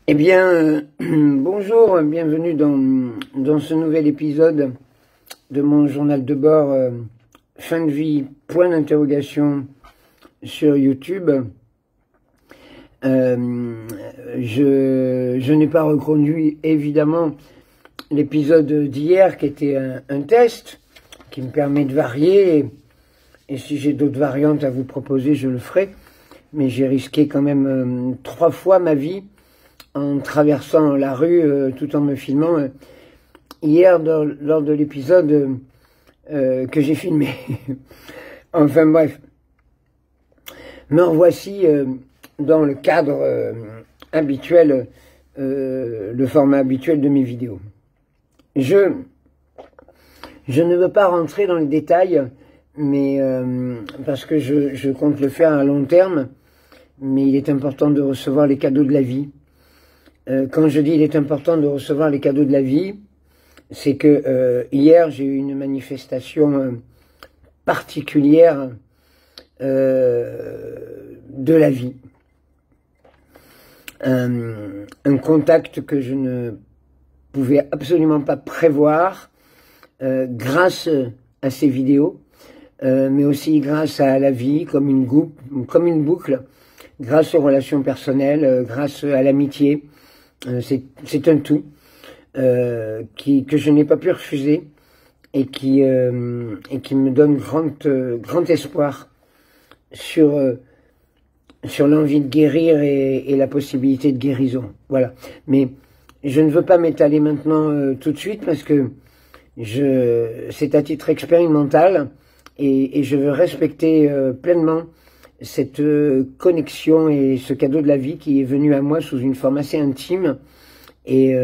Eh bien, bonjour, bienvenue dans ce nouvel épisode de mon journal de bord fin de vie, point d'interrogation sur YouTube. Je n'ai pas reconduit évidemment l'épisode d'hier qui était un test qui me permet de varier et si j'ai d'autres variantes à vous proposer, je le ferai. Mais j'ai risqué quand même 3 fois ma vie en traversant la rue tout en me filmant hier lors de l'épisode que j'ai filmé. Enfin bref, me revoici dans le cadre habituel, le format habituel de mes vidéos. Je ne veux pas rentrer dans les détails, mais parce que je compte le faire à long terme, mais il est important de recevoir les cadeaux de la vie. Quand je dis il est important de recevoir les cadeaux de la vie, c'est que hier j'ai eu une manifestation particulière de la vie. Un contact que je ne pouvais absolument pas prévoir grâce à ces vidéos, mais aussi grâce à la vie comme une boucle, grâce aux relations personnelles, grâce à l'amitié. C'est un tout que je n'ai pas pu refuser et qui me donne grand espoir sur l'envie de guérir et la possibilité de guérison. Voilà. Mais je ne veux pas m'étaler maintenant tout de suite parce que c'est à titre expérimental et je veux respecter pleinement cette connexion et ce cadeau de la vie qui est venu à moi sous une forme assez intime et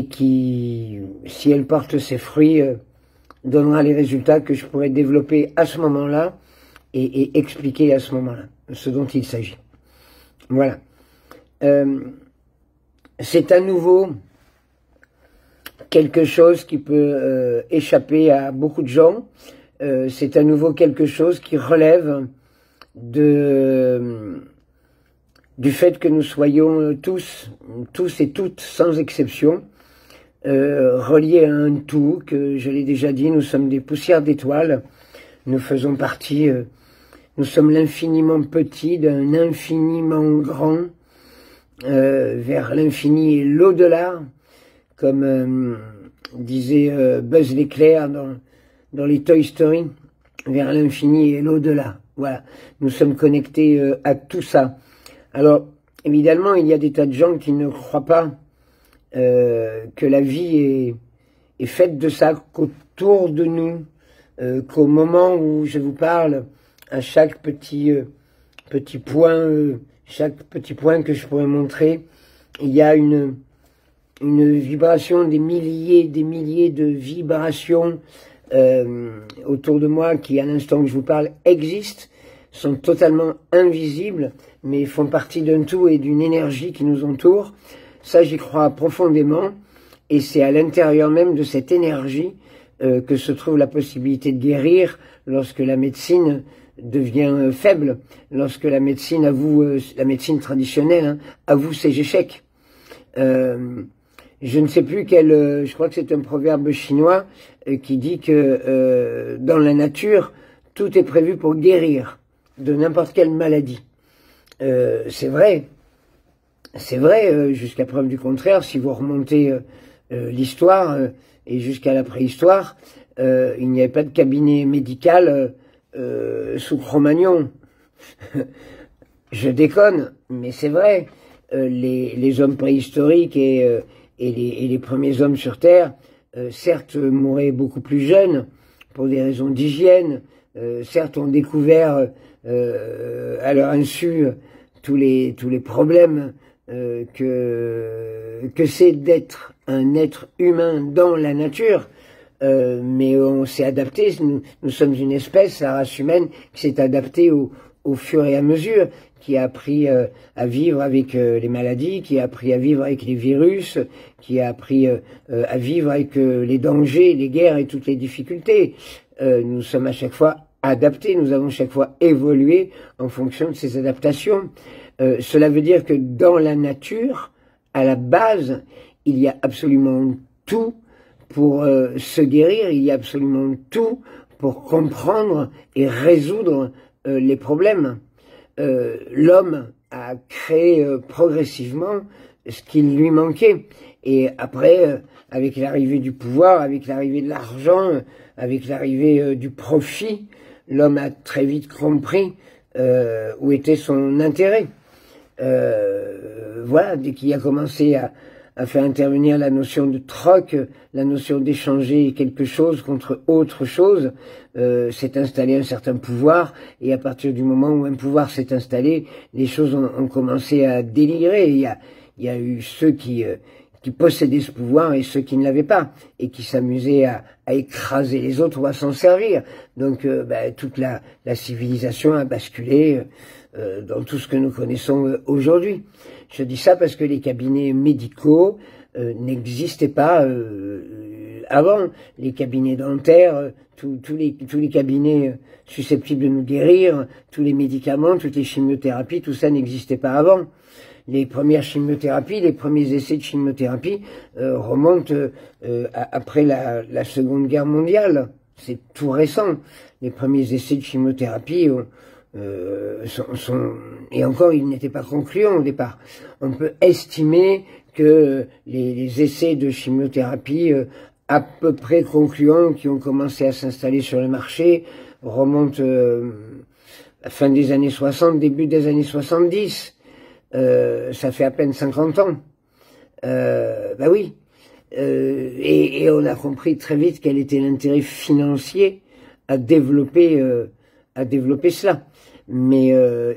qui, si elle porte ses fruits, donnera les résultats que je pourrais développer à ce moment-là et expliquer à ce moment-là ce dont il s'agit. Voilà. C'est à nouveau quelque chose qui peut échapper à beaucoup de gens. C'est à nouveau quelque chose qui relève du fait que nous soyons tous et toutes, sans exception, reliés à un tout, que je l'ai déjà dit, nous sommes des poussières d'étoiles, nous faisons partie, nous sommes l'infiniment petit d'un infiniment grand, vers l'infini et l'au-delà, comme disait Buzz l'éclair dans les Toy Story, vers l'infini et l'au-delà. Voilà, nous sommes connectés à tout ça. Alors, évidemment, il y a des tas de gens qui ne croient pas que la vie est faite de ça, qu'autour de nous, qu'au moment où je vous parle, à chaque petit point que je pourrais montrer, il y a une vibration, des milliers de vibrations autour de moi qui, à l'instant que je vous parle, existent, sont totalement invisibles, mais font partie d'un tout et d'une énergie qui nous entoure. Ça, j'y crois profondément, et c'est à l'intérieur même de cette énergie que se trouve la possibilité de guérir lorsque la médecine devient faible, lorsque la médecine la médecine traditionnelle avoue ses échecs. Je ne sais plus je crois que c'est un proverbe chinois qui dit que dans la nature, tout est prévu pour guérir de n'importe quelle maladie. C'est vrai, jusqu'à preuve du contraire, si vous remontez l'histoire et jusqu'à la préhistoire, il n'y avait pas de cabinet médical sous Cro-Magnon. Je déconne, mais c'est vrai. Les hommes préhistoriques et les premiers hommes sur Terre, certes, mouraient beaucoup plus jeunes pour des raisons d'hygiène. Certes, ont découvert à leur insu tous les problèmes que c'est d'être un être humain dans la nature. Mais on s'est adapté. Nous sommes une espèce, la race humaine, qui s'est adaptée au fur et à mesure, qui a appris à vivre avec les maladies, qui a appris à vivre avec les virus, qui a appris à vivre avec les dangers, les guerres et toutes les difficultés. Nous sommes à chaque fois adaptés, nous avons chaque fois évolué en fonction de ces adaptations. Cela veut dire que dans la nature, à la base, il y a absolument tout pour se guérir, il y a absolument tout pour comprendre et résoudre les problèmes. L'homme a créé progressivement ce qu'il lui manquait. Et après, avec l'arrivée du pouvoir, avec l'arrivée de l'argent, avec l'arrivée du profit, l'homme a très vite compris où était son intérêt. Voilà, dès qu'il a commencé à faire intervenir la notion de troc, la notion d'échanger quelque chose contre autre chose, s'est installé un certain pouvoir, et à partir du moment où un pouvoir s'est installé, les choses ont commencé à délirer. Il y a eu ceux qui possédaient ce pouvoir et ceux qui ne l'avaient pas, et qui s'amusaient à écraser les autres ou à s'en servir. Donc toute la civilisation a basculé dans tout ce que nous connaissons aujourd'hui. Je dis ça parce que les cabinets médicaux n'existaient pas avant. Les cabinets dentaires, tous les cabinets susceptibles de nous guérir, tous les médicaments, toutes les chimiothérapies, tout ça n'existait pas avant. Les premières chimiothérapies, les premiers essais de chimiothérapie remontent après la Seconde Guerre mondiale. C'est tout récent. Les premiers essais de chimiothérapie et encore, ils n'étaient pas concluants au départ. On peut estimer que les essais de chimiothérapie à peu près concluants qui ont commencé à s'installer sur le marché remontent à la fin des années 60, début des années 70. Ça fait à peine 50 ans. Oui. Et on a compris très vite quel était l'intérêt financier à développer cela. Mais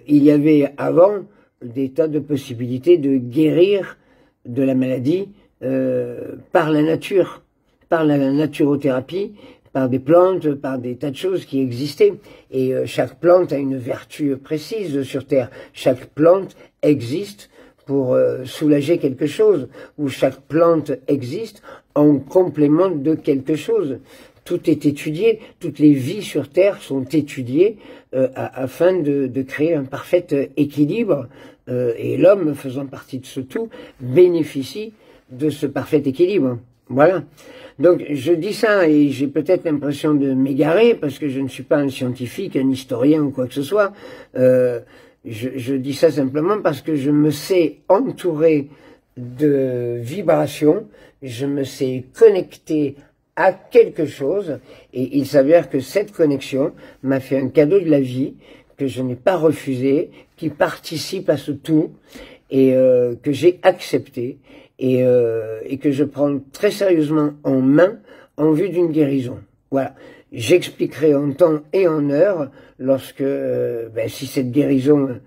il y avait avant des tas de possibilités de guérir de la maladie par la nature, par la naturothérapie, par des plantes, par des tas de choses qui existaient. Et chaque plante a une vertu précise sur Terre. Chaque plante existe pour soulager quelque chose, ou chaque plante existe en complément de quelque chose. Tout est étudié, toutes les vies sur Terre sont étudiées afin de créer un parfait équilibre. Et l'homme, faisant partie de ce tout, bénéficie de ce parfait équilibre. Voilà. Donc je dis ça et j'ai peut-être l'impression de m'égarer parce que je ne suis pas un scientifique, un historien ou quoi que ce soit. Je dis ça simplement parce que je me sais entouré de vibrations, je me sais connecté à quelque chose et il s'avère que cette connexion m'a fait un cadeau de la vie que je n'ai pas refusé, qui participe à ce tout et que j'ai accepté et que je prends très sérieusement en main en vue d'une guérison. Voilà. J'expliquerai en temps et en heure lorsque, si cette guérison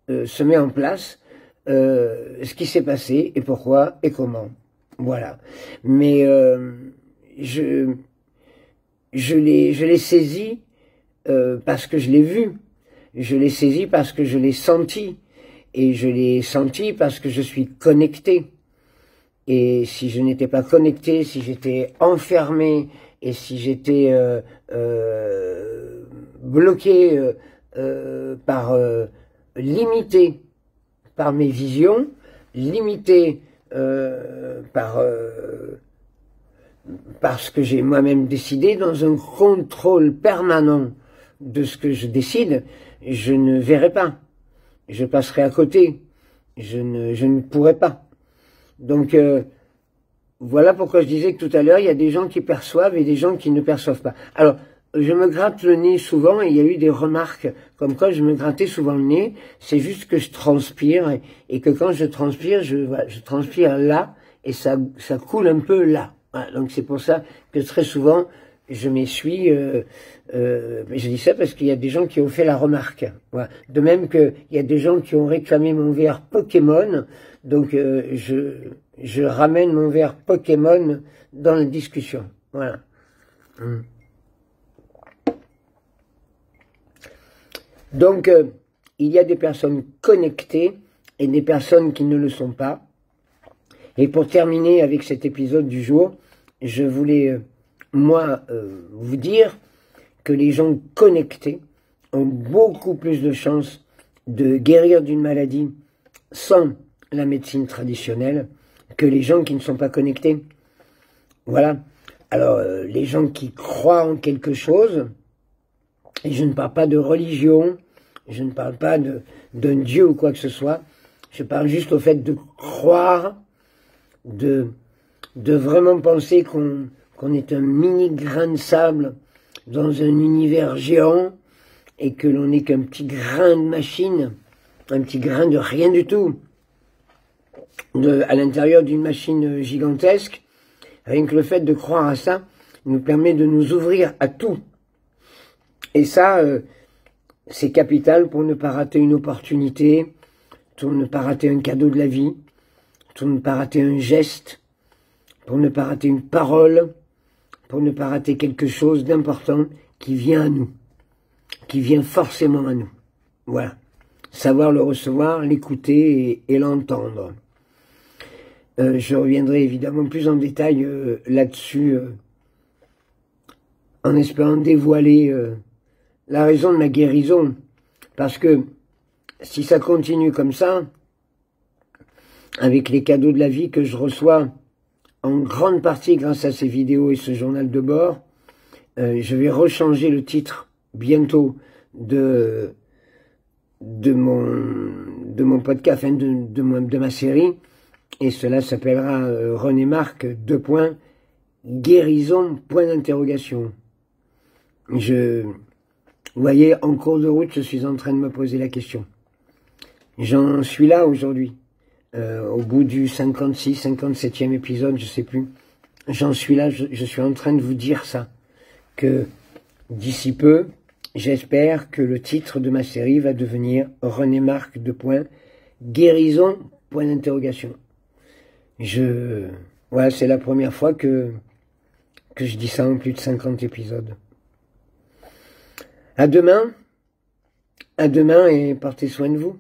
se met en place, ce qui s'est passé et pourquoi et comment. Voilà. Mais je l'ai saisi parce que je l'ai vu. Je l'ai saisi parce que je l'ai senti. Et je l'ai senti parce que je suis connecté. Et si je n'étais pas connecté, si j'étais enfermé et si j'étais bloqué limité par mes visions, limité par ce que j'ai moi-même décidé, dans un contrôle permanent de ce que je décide, je ne verrais pas. Je passerai à côté. Je ne pourrais pas. Donc, voilà pourquoi je disais que tout à l'heure, il y a des gens qui perçoivent et des gens qui ne perçoivent pas. Alors, je me gratte le nez souvent et il y a eu des remarques comme quoi je me grattais souvent le nez. C'est juste que je transpire et que quand je transpire, je transpire là et ça coule un peu là. Voilà, donc c'est pour ça que très souvent, je m'essuie. Je dis ça parce qu'il y a des gens qui ont fait la remarque. Voilà. De même qu'il y a des gens qui ont réclamé mon verre Pokémon. Donc je ramène mon verre Pokémon dans la discussion. Voilà. Donc il y a des personnes connectées et des personnes qui ne le sont pas. Et pour terminer avec cet épisode du jour, je voulais vous dire que les gens connectés ont beaucoup plus de chances de guérir d'une maladie sans la médecine traditionnelle que les gens qui ne sont pas connectés. Voilà. Alors, les gens qui croient en quelque chose, et je ne parle pas de religion, je ne parle pas d'un Dieu ou quoi que ce soit, je parle juste au fait de croire, de vraiment penser qu'on est un mini grain de sable dans un univers géant et que l'on n'est qu'un petit grain de machine, un petit grain de rien du tout, à l'intérieur d'une machine gigantesque. Rien que le fait de croire à ça nous permet de nous ouvrir à tout. Et ça, c'est capital pour ne pas rater une opportunité, pour ne pas rater un cadeau de la vie, pour ne pas rater un geste, pour ne pas rater une parole, pour ne pas rater quelque chose d'important qui vient à nous, qui vient forcément à nous. Voilà. Savoir le recevoir, l'écouter et l'entendre. Je reviendrai évidemment plus en détail là-dessus, en espérant dévoiler la raison de ma guérison. Parce que si ça continue comme ça, avec les cadeaux de la vie que je reçois, en grande partie grâce à ces vidéos et ce journal de bord, je vais rechanger le titre bientôt de mon podcast, enfin de ma série, et cela s'appellera René Marc, guérison, point d'interrogation. Vous voyez, en cours de route, je suis en train de me poser la question. J'en suis là aujourd'hui, au bout du 56, 57e épisode, je sais plus. J'en suis là, je suis en train de vous dire ça, que d'ici peu, j'espère que le titre de ma série va devenir René Marc, guérison, point d'interrogation. Voilà, c'est la première fois que je dis ça en plus de 50 épisodes. À demain et portez soin de vous.